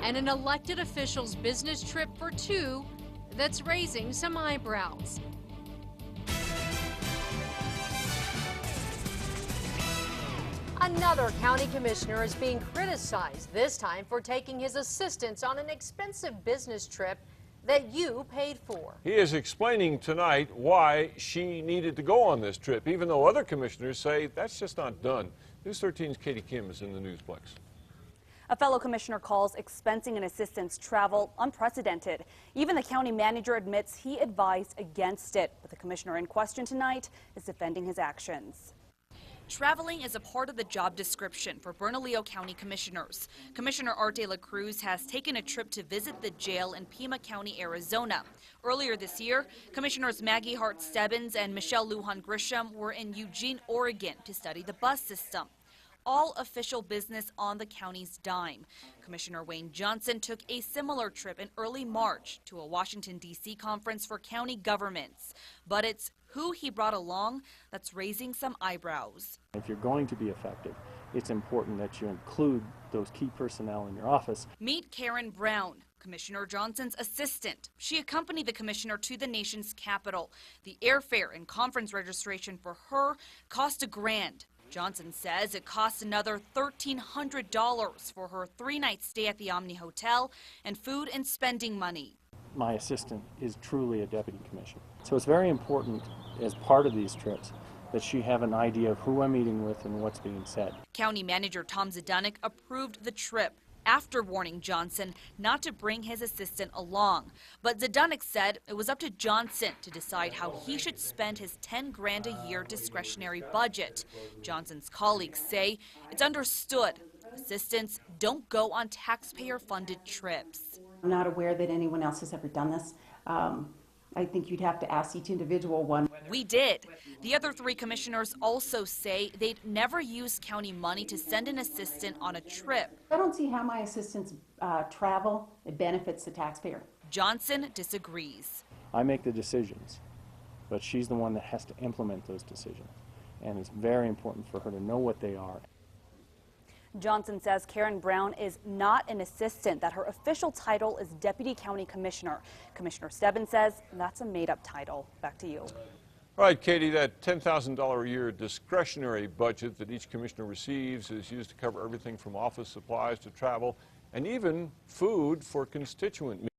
and an elected official's business trip for two that's raising some eyebrows. Another county commissioner is being criticized, this time for taking his assistants on an expensive business trip that you paid for. He is explaining tonight why she needed to go on this trip, even though other commissioners say that's just not done. News 13's Katie Kim is in the Newsplex. A fellow commissioner calls expensing an assistant's travel unprecedented. Even the county manager admits he advised against it, but the commissioner in question tonight is defending his actions. Traveling is a part of the job description for Bernalillo County commissioners. Commissioner Art de la Cruz has taken a trip to visit the jail in Pima County, Arizona. Earlier this year, Commissioners Maggie Hart Stebbins and Michelle Lujan Grisham were in Eugene, Oregon to study the bus system. All official business on the county's dime. Commissioner Wayne Johnson took a similar trip in early March to a Washington, D.C. conference for county governments. But it's who he brought along that's raising some eyebrows. If you're going to be effective, it's important that you include those key personnel in your office. Meet Karen Brown, Commissioner Johnson's assistant. She accompanied the commissioner to the nation's capital. The airfare and conference registration for her cost $1,000. Johnson says it cost another $1,300 for her 3-night stay at the Omni Hotel and food and spending money. My assistant is truly a deputy commissioner. So it's very important as part of these trips that she have an idea of who I'm meeting with and what's being said. County Manager Tom Zadanek approved the trip after warning Johnson not to bring his assistant along. But Zadanek said it was up to Johnson to decide how he should spend his $10,000 a year discretionary budget. Johnson's colleagues say it's understood assistants don't go on taxpayer-funded trips. I'm not aware that anyone else has ever done this. I think you'd have to ask each individual one. We did. The other 3 commissioners also say they'd never use county money to send an assistant on a trip. I don't see how my assistants travel. It benefits the taxpayer. Johnson disagrees. I make the decisions, but she's the one that has to implement those decisions. And it's very important for her to know what they are. Johnson says Karen Brown is not an assistant, that her official title is Deputy County Commissioner. Commissioner Stebbins says that's a made-up title. Back to you. All right, Katie, that $10,000 a year discretionary budget that each commissioner receives is used to cover everything from office supplies to travel and even food for constituent meetings.